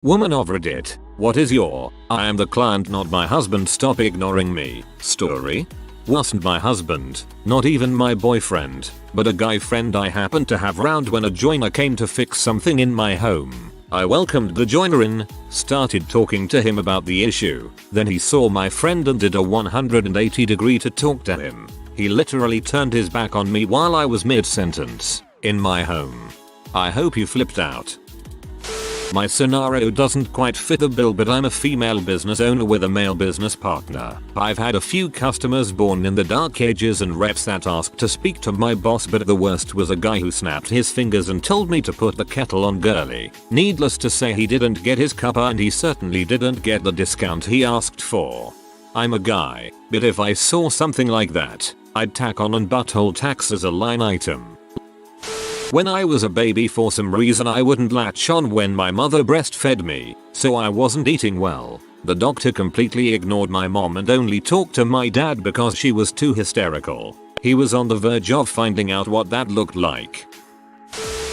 Woman of Reddit, what is your "I am the client not my husband stop ignoring me" story? Wasn't my husband, not even my boyfriend, but a guy friend I happened to have round when a joiner came to fix something in my home. I welcomed the joiner in, started talking to him about the issue, then he saw my friend and did a 180 degree to talk to him. He literally turned his back on me while I was mid-sentence, in my home. I hope you flipped out. My scenario doesn't quite fit the bill, but I'm a female business owner with a male business partner. I've had a few customers born in the dark ages and reps that asked to speak to my boss, but the worst was a guy who snapped his fingers and told me to put the kettle on girly. Needless to say, he didn't get his cuppa and he certainly didn't get the discount he asked for. I'm a guy, but if I saw something like that, I'd tack on and butthole tax as a line item. When I was a baby, for some reason I wouldn't latch on when my mother breastfed me, so I wasn't eating well. The doctor completely ignored my mom and only talked to my dad because she was too hysterical. He was on the verge of finding out what that looked like.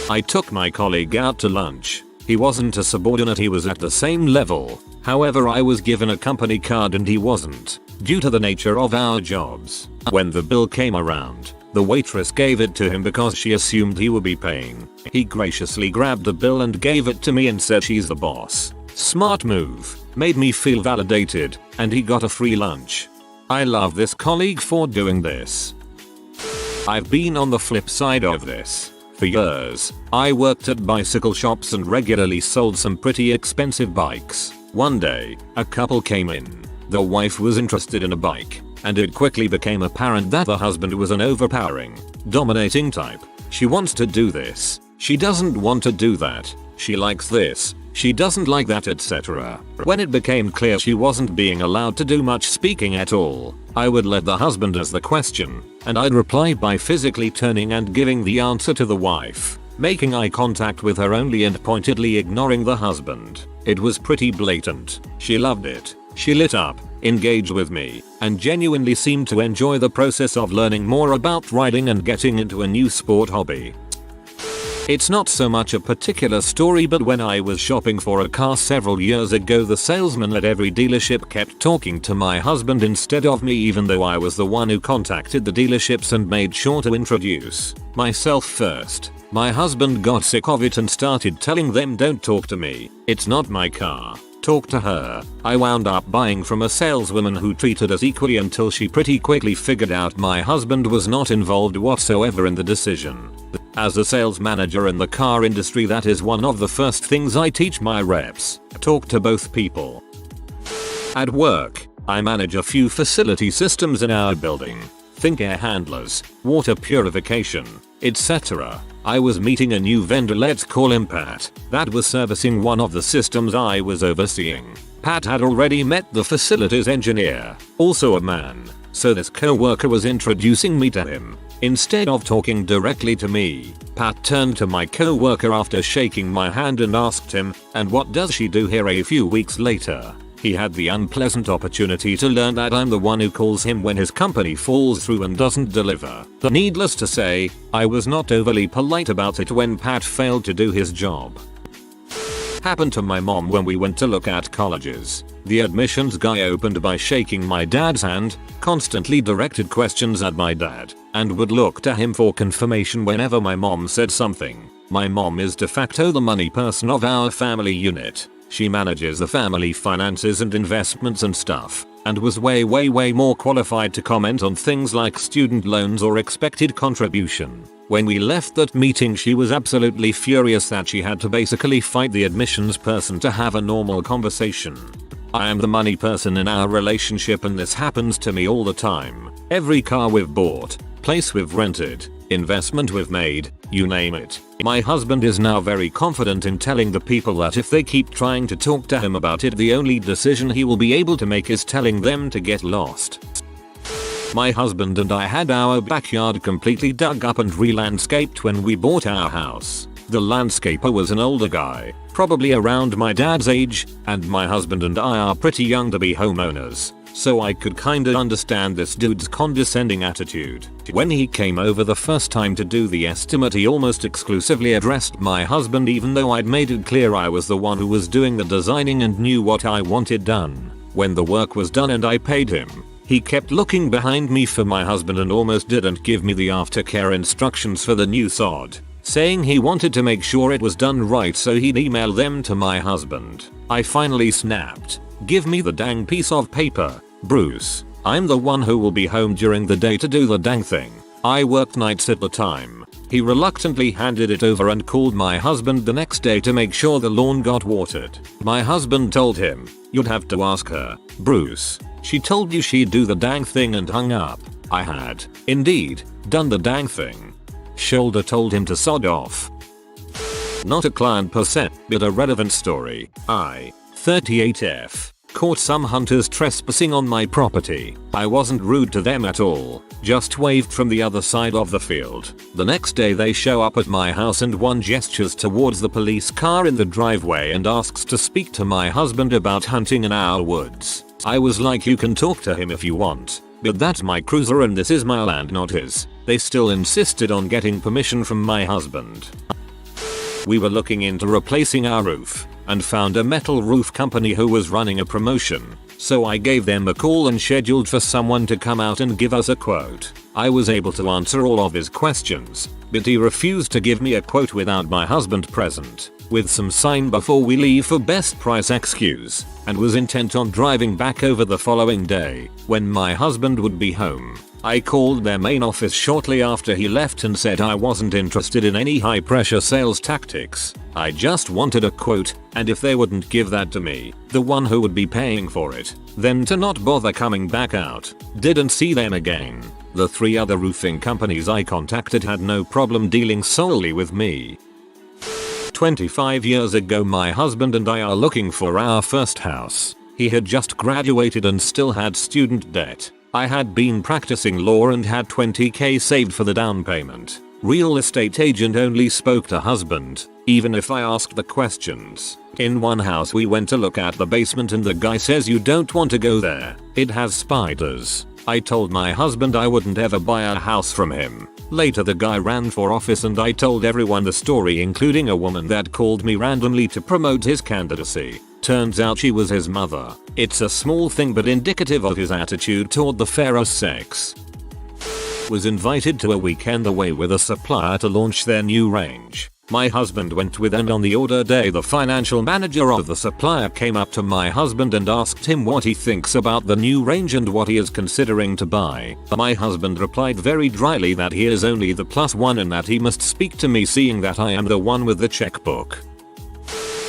I took my colleague out to lunch. He wasn't a subordinate, he was at the same level. However, I was given a company card and he wasn't, due to the nature of our jobs. When the bill came around, the waitress gave it to him because she assumed he would be paying. He graciously grabbed the bill and gave it to me and said she's the boss. Smart move, made me feel validated, and he got a free lunch. I love this colleague for doing this. I've been on the flip side of this. For years, I worked at bicycle shops and regularly sold some pretty expensive bikes. One day, a couple came in. The wife was interested in a bike, and it quickly became apparent that the husband was an overpowering, dominating type. She wants to do this, she doesn't want to do that, she likes this, she doesn't like that, etc. When it became clear she wasn't being allowed to do much speaking at all, I would let the husband ask the question, and I'd reply by physically turning and giving the answer to the wife, making eye contact with her only and pointedly ignoring the husband. It was pretty blatant. She loved it. She lit up, engaged with me, and genuinely seemed to enjoy the process of learning more about riding and getting into a new sport hobby. It's not so much a particular story, but when I was shopping for a car several years ago, the salesman at every dealership kept talking to my husband instead of me, even though I was the one who contacted the dealerships and made sure to introduce myself first. My husband got sick of it and started telling them, "Don't talk to me, it's not my car. Talk to her." I wound up buying from a saleswoman who treated us equally until she pretty quickly figured out my husband was not involved whatsoever in the decision. As a sales manager in the car industry, that is one of the first things I teach my reps. Talk to both people. At work, I manage a few facility systems in our building. Think air handlers, water purification, etc. I was meeting a new vendor, let's call him Pat, that was servicing one of the systems I was overseeing. Pat had already met the facilities engineer, also a man, so this co-worker was introducing me to him. Instead of talking directly to me, Pat turned to my co-worker after shaking my hand and asked him, "And what does she do here?" A few weeks later, he had the unpleasant opportunity to learn that I'm the one who calls him when his company falls through and doesn't deliver. Needless to say, I was not overly polite about it when Pat failed to do his job. Happened to my mom when we went to look at colleges. The admissions guy opened by shaking my dad's hand, constantly directed questions at my dad, and would look to him for confirmation whenever my mom said something. My mom is de facto the money person of our family unit. She manages the family finances and investments and stuff, and was way more qualified to comment on things like student loans or expected contribution. When we left that meeting, she was absolutely furious that she had to basically fight the admissions person to have a normal conversation. I am the money person in our relationship, and this happens to me all the time. Every car we've bought, place we've rented, investment we've made, you name it. My husband is now very confident in telling the people that if they keep trying to talk to him about it, the only decision he will be able to make is telling them to get lost. My husband and I had our backyard completely dug up and re-landscaped when we bought our house. The landscaper was an older guy, probably around my dad's age, and my husband and I are pretty young to be homeowners. so I could kinda understand this dude's condescending attitude. When he came over the first time to do the estimate, he almost exclusively addressed my husband, even though I'd made it clear I was the one who was doing the designing and knew what I wanted done. When the work was done and I paid him, he kept looking behind me for my husband and almost didn't give me the aftercare instructions for the new sod, saying he wanted to make sure it was done right so he'd email them to my husband. I finally snapped. Give me the dang piece of paper, Bruce. I'm the one who will be home during the day to do the dang thing. I worked nights at the time. He reluctantly handed it over and called my husband the next day to make sure the lawn got watered. My husband told him, "You'd have to ask her, Bruce. She told you she'd do the dang thing," and hung up. I had, indeed, done the dang thing. Shoulder told him to sod off. Not a client per se, but a relevant story. I, 38F, caught some hunters trespassing on my property. I wasn't rude to them at all, just waved from the other side of the field. The next day they show up at my house and one gestures towards the police car in the driveway and asks to speak to my husband about hunting in our woods. I was like, "You can talk to him if you want, but that's my cruiser and this is my land, not his." They still insisted on getting permission from my husband. We were looking into replacing our roof and found a metal roof company who was running a promotion, so I gave them a call and scheduled for someone to come out and give us a quote. I was able to answer all of his questions, but he refused to give me a quote without my husband present, with some sign "before we leave" for best price excuse, and was intent on driving back over the following day when my husband would be home. I called their main office shortly after he left and said I wasn't interested in any high pressure sales tactics. I just wanted a quote, and if they wouldn't give that to me, the one who would be paying for it, then to not bother coming back out. Didn't see them again. The 3 other roofing companies I contacted had no problem dealing solely with me. 25 years ago my husband and I are looking for our first house. He had just graduated and still had student debt. I had been practicing law and had 20k saved for the down payment. Real estate agent only spoke to husband, even if I asked the questions. In one house we went to look at the basement and the guy says, "You don't want to go there. It has spiders." I told my husband I wouldn't ever buy a house from him. Later the guy ran for office and I told everyone the story, including a woman that called me randomly to promote his candidacy. Turns out she was his mother. It's a small thing but indicative of his attitude toward the fairer sex. Was invited to a weekend away with a supplier to launch their new range. My husband went with, and on the order day the financial manager of the supplier came up to my husband and asked him what he thinks about the new range and what he is considering to buy. My husband replied very dryly that he is only the +1 and that he must speak to me, seeing that I am the one with the checkbook.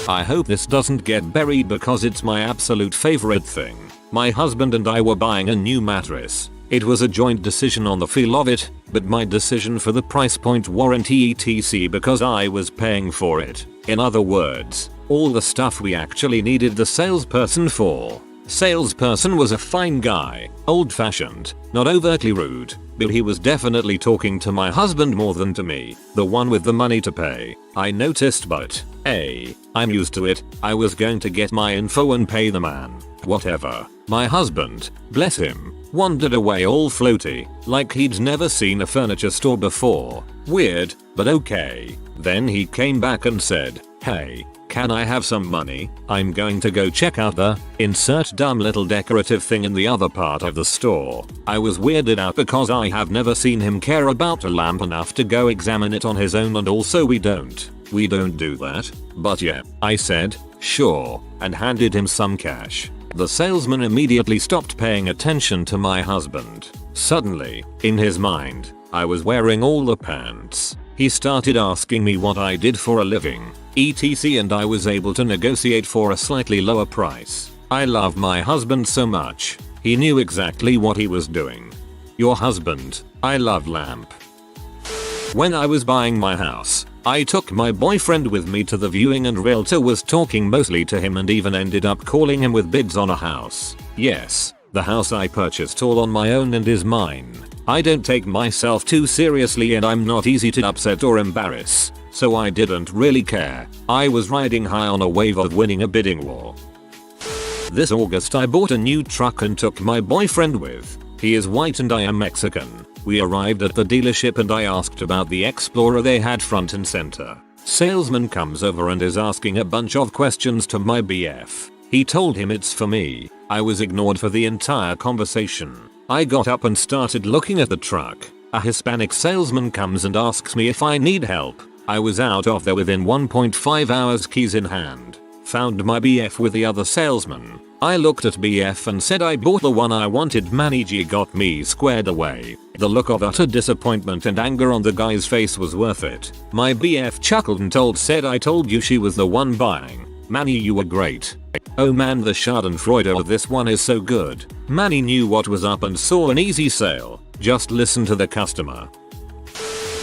I hope this doesn't get buried because it's my absolute favorite thing. My husband and I were buying a new mattress. It was a joint decision on the feel of it, but my decision for the price point, warranty etc, because I was paying for it. In other words, all the stuff we actually needed the salesperson for. Salesperson was a fine guy, old-fashioned, not overtly rude, but he was definitely talking to my husband more than to me, the one with the money to pay. I noticed, but I'm used to it. I was going to get my info and pay the man. Whatever. My husband, bless him, wandered away all floaty, like he'd never seen a furniture store before. Weird, but okay. Then he came back and said, "Hey, can I have some money? I'm going to go check out the insert dumb little decorative thing in the other part of the store." I was weirded out because I have never seen him care about a lamp enough to go examine it on his own, and also we don't do that. But yeah, I said, "Sure," and handed him some cash. The salesman immediately stopped paying attention to my husband. Suddenly, in his mind, I was wearing all the pants. He started asking me what I did for a living, etc, and I was able to negotiate for a slightly lower price. I love my husband so much. He knew exactly what he was doing. Your husband, I love lamp. When I was buying my house, I took my boyfriend with me to the viewing, and realtor was talking mostly to him and even ended up calling him with bids on a house. Yes, the house I purchased all on my own and is mine. I don't take myself too seriously and I'm not easy to upset or embarrass, so I didn't really care. I was riding high on a wave of winning a bidding war. This August I bought a new truck and took my boyfriend with. He is white and I am Mexican. We arrived at the dealership and I asked about the Explorer they had front and center. Salesman comes over and is asking a bunch of questions to my BF. He told him it's for me. I was ignored for the entire conversation. I got up and started looking at the truck. A Hispanic salesman comes and asks me if I need help. I was out of there within 1.5 hours, keys in hand. Found my BF with the other salesman. I looked at BF and said I bought the one I wanted. Manny G got me squared away. The look of utter disappointment and anger on the guy's face was worth it. My BF chuckled and said I told you she was the one buying. Manny, you were great. Oh man, the schadenfreude of this one is so good. Manny knew what was up and saw an easy sale. Just listen to the customer.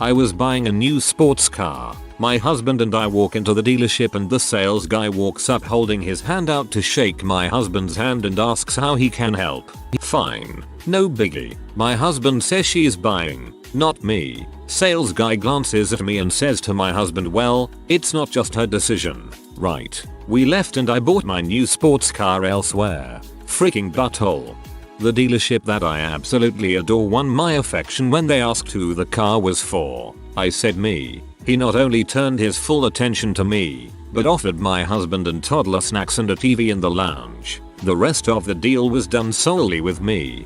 I was buying a new sports car. My husband and I walk into the dealership and the sales guy walks up holding his hand out to shake my husband's hand and asks how he can help. Fine. No biggie. My husband says she is buying, not me. Sales guy glances at me and says to my husband, well, it's not just her decision. Right. We left and I bought my new sports car elsewhere. Freaking butthole. The dealership that I absolutely adore won my affection when they asked who the car was for. I said me. He not only turned his full attention to me, but offered my husband and toddler snacks and a TV in the lounge. The rest of the deal was done solely with me.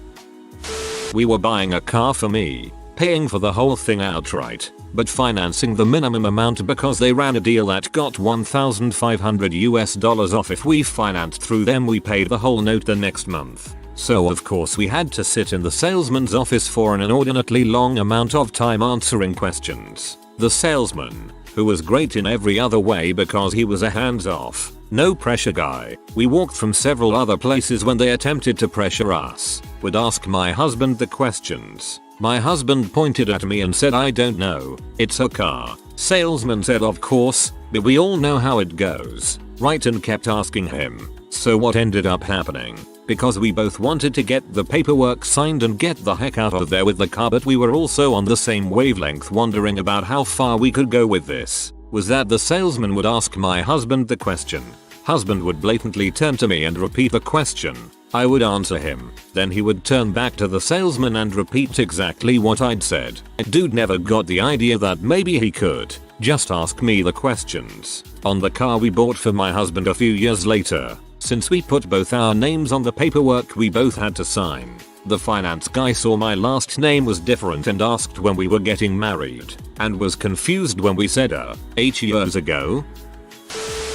We were buying a car for me, paying for the whole thing outright, but financing the minimum amount because they ran a deal that got $1,500 off if we financed through them. We paid the whole note the next month. So of course we had to sit in the salesman's office for an inordinately long amount of time answering questions. The salesman, who was great in every other way because he was a hands-off, no pressure guy, we walked from several other places when they attempted to pressure us, would ask my husband the questions. My husband pointed at me and said I don't know, it's her car. Salesman said of course, but we all know how it goes, right, and kept asking him. So what ended up happening? Because we both wanted to get the paperwork signed and get the heck out of there with the car, but we were also on the same wavelength wondering about how far we could go with this, was that the salesman would ask my husband the question. Husband would blatantly turn to me and repeat the question. I would answer him. Then he would turn back to the salesman and repeat exactly what I'd said. Dude never got the idea that maybe he could just ask me the questions. On the car we bought for my husband a few years later, since we put both our names on the paperwork we both had to sign, the finance guy saw my last name was different and asked when we were getting married, and was confused when we said 8 years ago.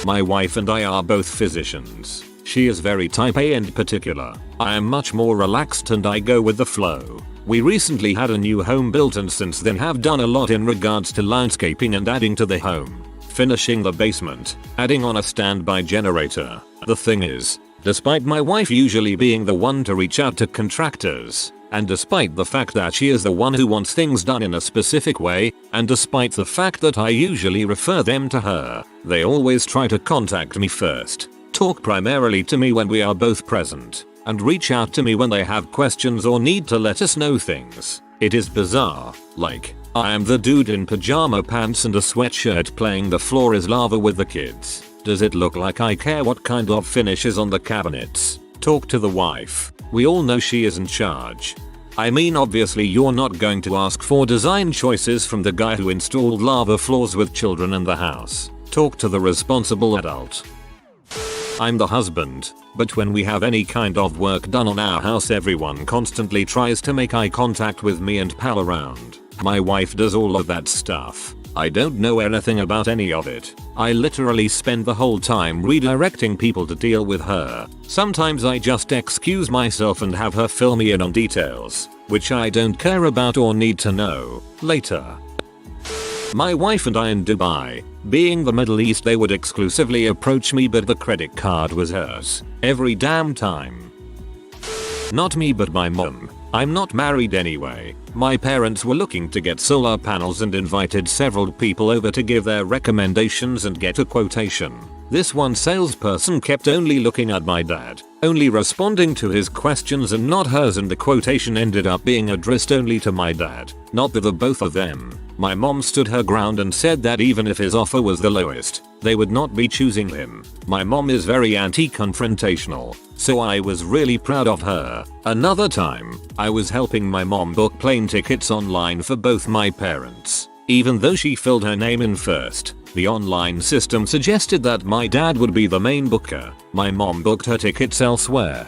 My wife and I are both physicians. She is very type A and particular. I am much more relaxed and I go with the flow. We recently had a new home built and since then have done a lot in regards to landscaping and adding to the home. Finishing the basement, adding on a standby generator. The thing is, despite my wife usually being the one to reach out to contractors, and despite the fact that she is the one who wants things done in a specific way, and despite the fact that I usually refer them to her, they always try to contact me first, talk primarily to me when we are both present, and reach out to me when they have questions or need to let us know things. It is bizarre, like, I am the dude in pajama pants and a sweatshirt playing The Floor is Lava with the kids. Does it look like I care what kind of finish is on the cabinets? Talk to the wife. We all know she is in charge. I mean, obviously you're not going to ask for design choices from the guy who installed lava floors with children in the house. Talk to the responsible adult. I'm the husband, but when we have any kind of work done on our house everyone constantly tries to make eye contact with me and pal around. My wife does all of that stuff. I don't know anything about any of it. I literally spend the whole time redirecting people to deal with her. Sometimes I just excuse myself and have her fill me in on details, which I don't care about or need to know later. My wife and I in Dubai. Being the Middle East, they would exclusively approach me, but the credit card was hers every damn time. Not me, but my mum. I'm not married anyway. My parents were looking to get solar panels and invited several people over to give their recommendations and get a quotation. This one salesperson kept only looking at my dad, only responding to his questions and not hers, and the quotation ended up being addressed only to my dad, not to the both of them. My mom stood her ground and said that even if his offer was the lowest, they would not be choosing him. My mom is very anti-confrontational, so I was really proud of her. Another time, I was helping my mom book plane tickets online for both my parents. Even though she filled her name in first, the online system suggested that my dad would be the main booker. My mom booked her tickets elsewhere.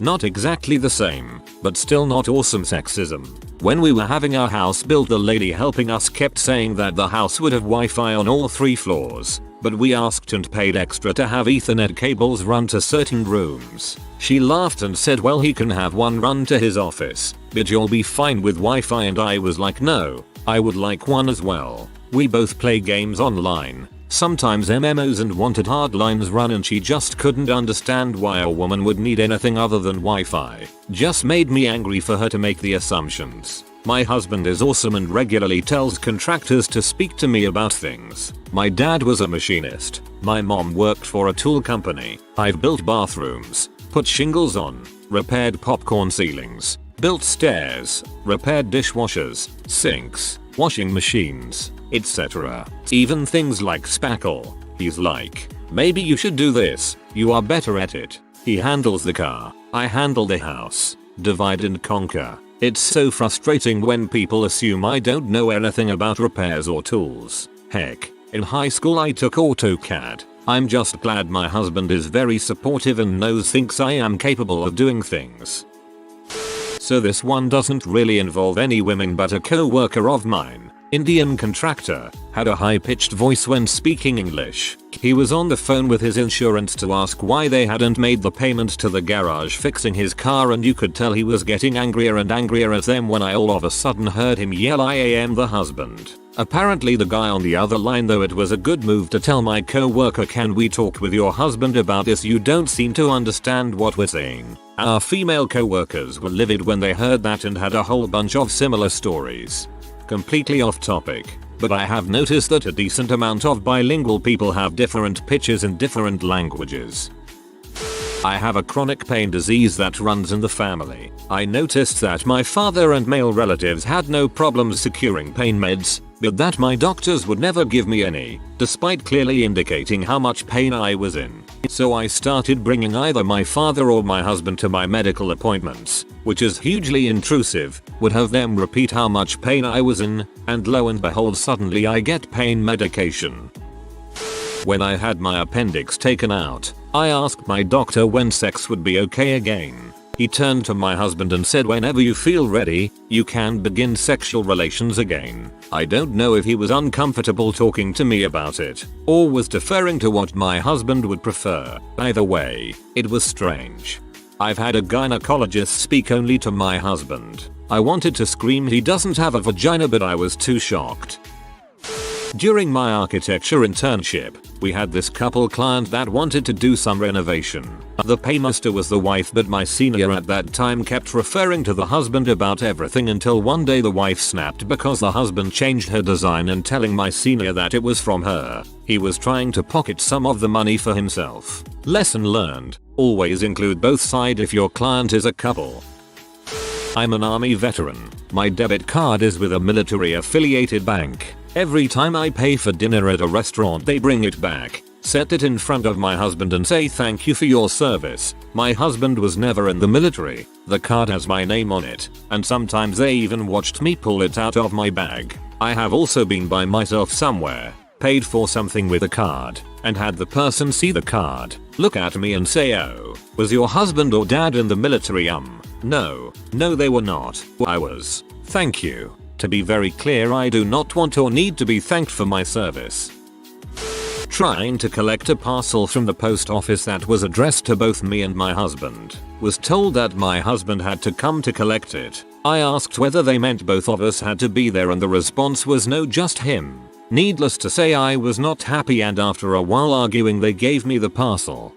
Not exactly the same, but still not awesome sexism. When we were having our house built, the lady helping us kept saying that the house would have Wi-Fi on all 3 floors, but we asked and paid extra to have Ethernet cables run to certain rooms. She laughed and said, well, he can have one run to his office, but you'll be fine with Wi-Fi, and I was like, no, I would like one as well. We both play games online, sometimes MMOs, and wanted hard lines run, and she just couldn't understand why a woman would need anything other than Wi-Fi. Just made me angry for her to make the assumptions. My husband is awesome and regularly tells contractors to speak to me about things. My dad was a machinist. My mom worked for a tool company. I've built bathrooms, put shingles on, repaired popcorn ceilings, built stairs, repaired dishwashers, sinks, washing machines, etc. Even things like spackle. He's like, maybe you should do this, you are better at it. He handles the car, I handle the house. Divide and conquer. It's so frustrating when people assume I don't know anything about repairs or tools. Heck, in high school I took AutoCAD. I'm just glad my husband is very supportive and thinks I am capable of doing things. So this one doesn't really involve any women, but a co-worker of mine, Indian contractor, had a high-pitched voice when speaking English. He was on the phone with his insurance to ask why they hadn't made the payment to the garage fixing his car, and you could tell he was getting angrier and angrier at them when I all of a sudden heard him yell, I am the husband. Apparently the guy on the other line, though it was a good move to tell my co-worker, can we talk with your husband about this, you don't seem to understand what we're saying. Our female co-workers were livid when they heard that and had a whole bunch of similar stories. Completely off topic, but I have noticed that a decent amount of bilingual people have different pitches in different languages. I have a chronic pain disease that runs in the family. I noticed that my father and male relatives had no problems securing pain meds, but that my doctors would never give me any, despite clearly indicating how much pain I was in. So I started bringing either my father or my husband to my medical appointments, which is hugely intrusive, would have them repeat how much pain I was in, and lo and behold, suddenly I get pain medication. When I had my appendix taken out, I asked my doctor when sex would be okay again. He turned to my husband and said, whenever you feel ready, you can begin sexual relations again. I don't know if he was uncomfortable talking to me about it, or was deferring to what my husband would prefer. Either way, it was strange. I've had a gynecologist speak only to my husband. I wanted to scream he doesn't have a vagina, but I was too shocked. During my architecture internship, we had this couple client that wanted to do some renovation. The paymaster was the wife, but my senior at that time kept referring to the husband about everything until one day the wife snapped because the husband changed her design and telling my senior that it was from her. He was trying to pocket some of the money for himself. Lesson learned: always include both sides if your client is a couple. I'm an army veteran. My debit card is with a military affiliated bank. Every time I pay for dinner at a restaurant, they bring it back, set it in front of my husband and say thank you for your service. My husband was never in the military. The card has my name on it, and sometimes they even watched me pull it out of my bag. I have also been by myself somewhere, paid for something with a card, and had the person see the card, look at me and say, oh, was your husband or dad in the military? No, they were not. I was. Thank you. To be very clear, I do not want or need to be thanked for my service. Trying to collect a parcel from the post office that was addressed to both me and my husband. Was told that my husband had to come to collect it. I asked whether they meant both of us had to be there, and the response was no, just him. Needless to say, I was not happy, and after a while arguing, they gave me the parcel.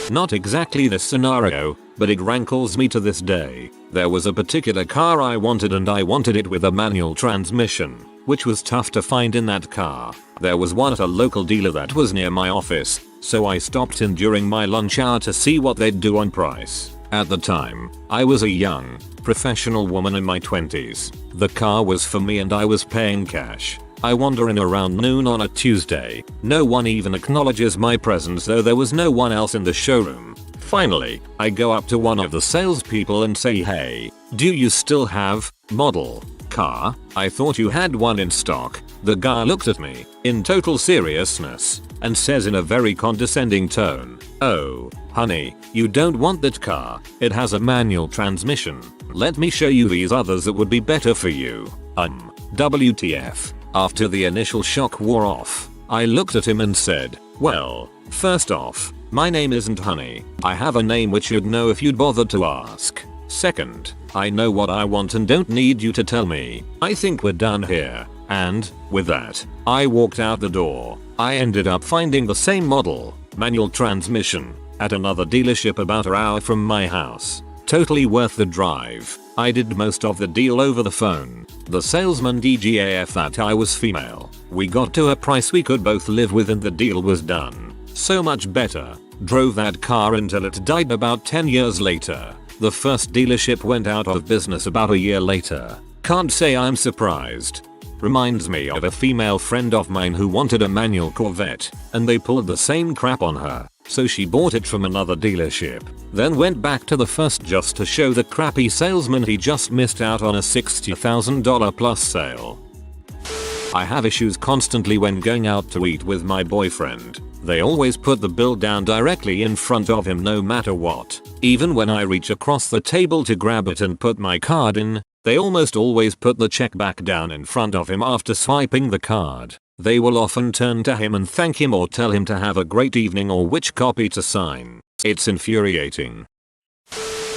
Not exactly this scenario, but it rankles me to this day. There was a particular car I wanted, and I wanted it with a manual transmission. which was tough to find in that car. There was one at a local dealer that was near my office, so I stopped in during my lunch hour to see what they'd do on price. At the time, I was a young, professional woman in my 20s. The car was for me and I was paying cash. I wander in around noon on a Tuesday. No one even acknowledges my presence, though there was no one else in the showroom. Finally, I go up to one of the salespeople and say, "Hey, do you still have model car? I thought you had one in stock." The guy looked at me in total seriousness and says in a very condescending tone, "Oh, honey, you don't want that car. It has a manual transmission. Let me show you these others that would be better for you." WTF. After the initial shock wore off, I looked at him and said, "Well, first off, my name isn't Honey. I have a name which you'd know if you'd bothered to ask. Second, I know what I want and don't need you to tell me. I think we're done here." And, with that, I walked out the door. I ended up finding the same model, manual transmission, at another dealership about an hour from my house. Totally worth the drive. I did most of the deal over the phone. The salesman DGAF that I was female. We got to a price we could both live with and the deal was done. So much better. Drove that car until it died about 10 years later. The first dealership went out of business about a year later. Can't say I'm surprised. Reminds me of a female friend of mine who wanted a manual Corvette, and they pulled the same crap on her, so she bought it from another dealership, then went back to the first just to show the crappy salesman he just missed out on a $60,000 plus sale. I have issues constantly when going out to eat with my boyfriend. They always put the bill down directly in front of him no matter what. Even when I reach across the table to grab it and put my card in, they almost always put the check back down in front of him after swiping the card. They will often turn to him and thank him or tell him to have a great evening or which copy to sign. It's infuriating.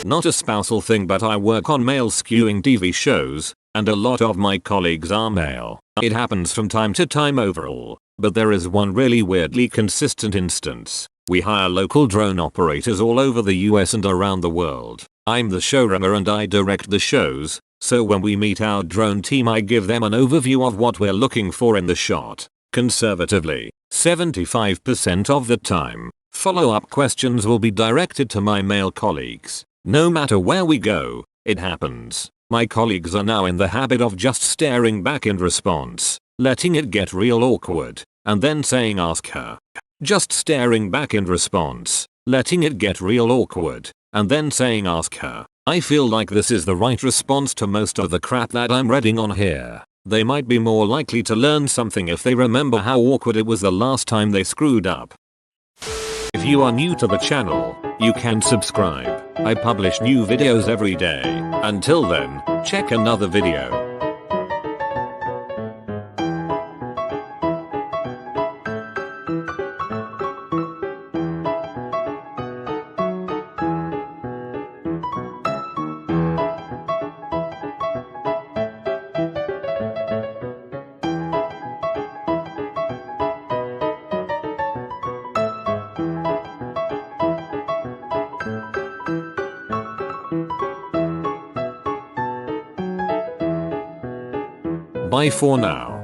Not a spousal thing, but I work on male skewing TV shows, and a lot of my colleagues are male. It happens from time to time overall, but there is one really weirdly consistent instance. We hire local drone operators all over the US and around the world. I'm the showrunner and I direct the shows, so when we meet our drone team I give them an overview of what we're looking for in the shot. Conservatively, 75% of the time, follow-up questions will be directed to my male colleagues. No matter where we go, it happens. My colleagues are now in the habit of just staring back in response, letting it get real awkward, and then saying "ask her." Just staring back in response, letting it get real awkward, and then saying "ask her." I feel like this is the right response to most of the crap that I'm reading on here. They might be more likely to learn something if they remember how awkward it was the last time they screwed up. If you are new to the channel, you can subscribe. I publish new videos every day. Until then, check another video. Bye for now.